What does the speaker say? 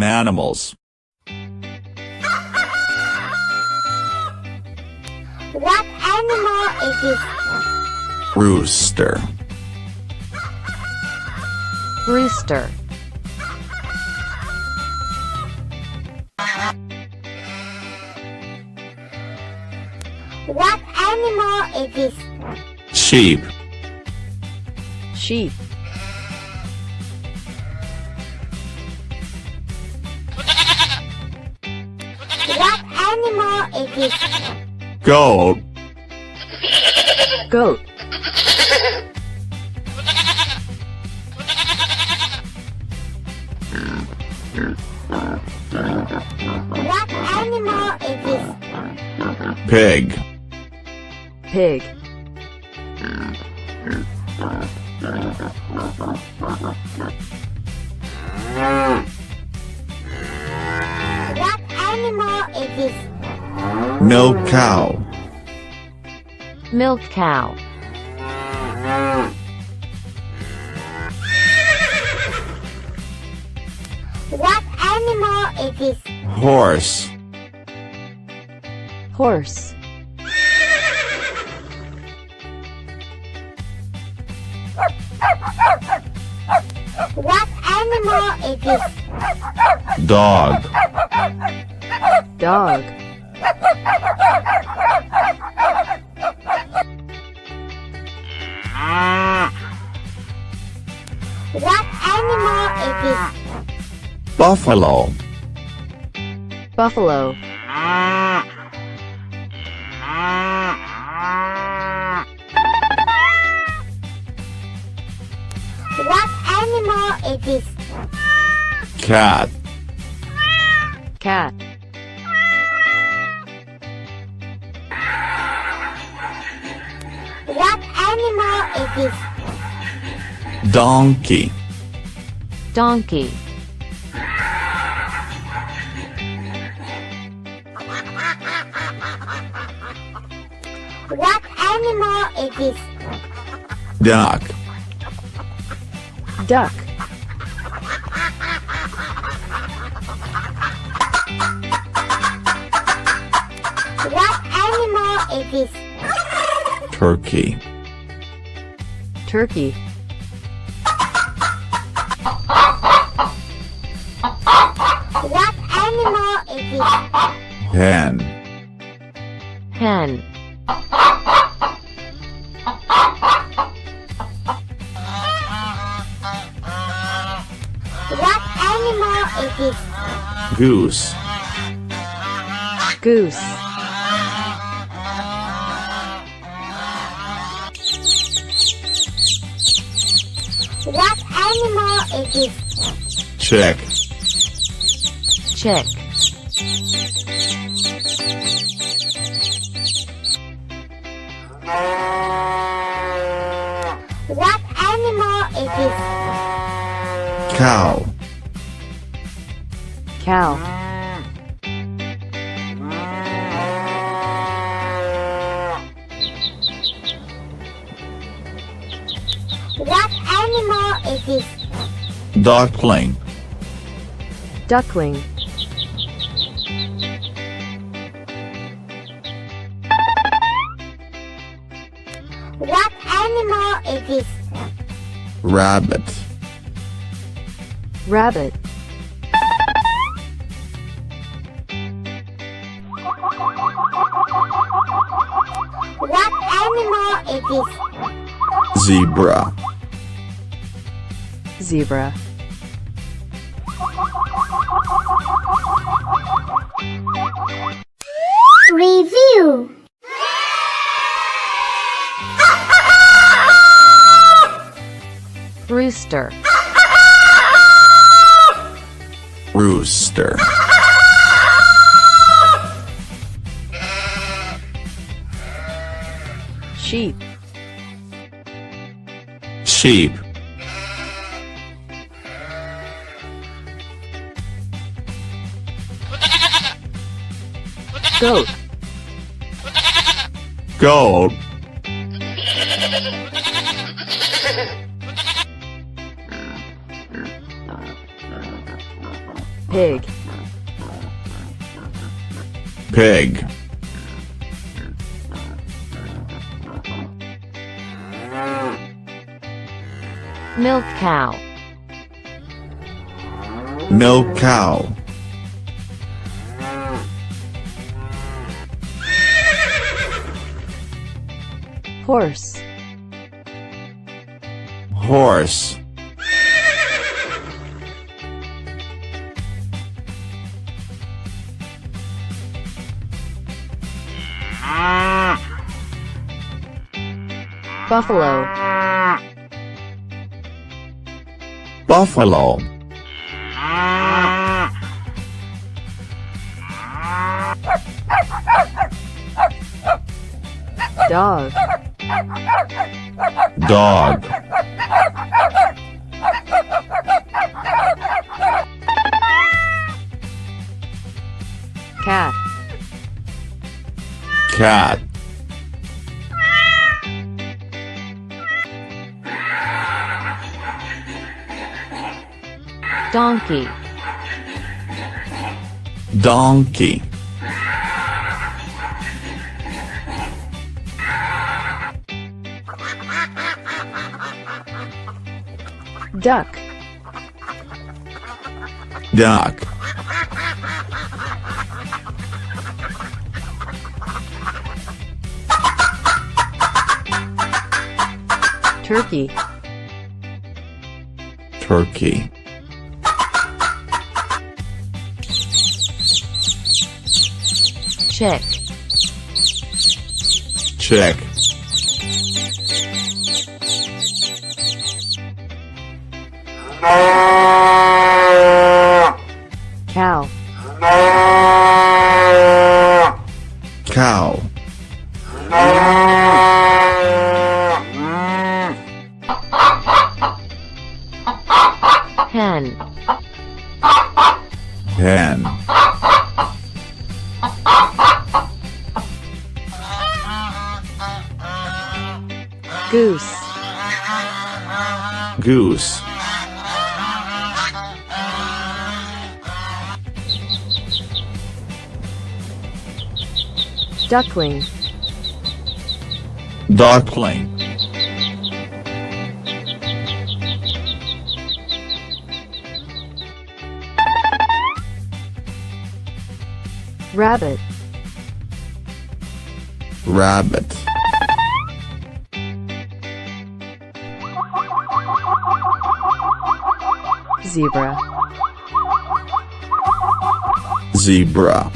animals. What animal is this? Rooster. Rooster. What animal is this? Sheep. Sheep. What animal is this? Goat. Goat. What animal is this? Pig. Pig. What animal is this? Milk cow. Milk cow. What animal is this? Horse. Horse. What animal is this? Dog. Dog. What animal is this? Buffalo. Buffalo. What animal is this? Cat. Cat. What animal is this? Donkey. Donkey. What animal is this? Duck. Duck. What animal is this? Turkey. Turkey. What animal is this? Hen. Hen. What animal is this? Goose. Goose. What animal is this? Chick. Chick. What animal is this? Cow. Cow. What animal is this? Duckling. Duckling. What animal is this? Rabbit. Rabbit. What animal is this? Zebra. Zebra. Review. Rooster. Rooster. Sheep. Sheep. Goat. Goat. Pig. Pig. Milk cow. Milk cow. Horse. Horse. Buffalo. Buffalo. Dog. Dog. Cat. Cat. Donkey. Donkey. Duck. Duck. Turkey. Turkey. Chick. Chick. Cow. Cow. Hen. Hen. Goose. Goose. Duckling. Duckling. Rabbit. Rabbit. Zebra. Zebra.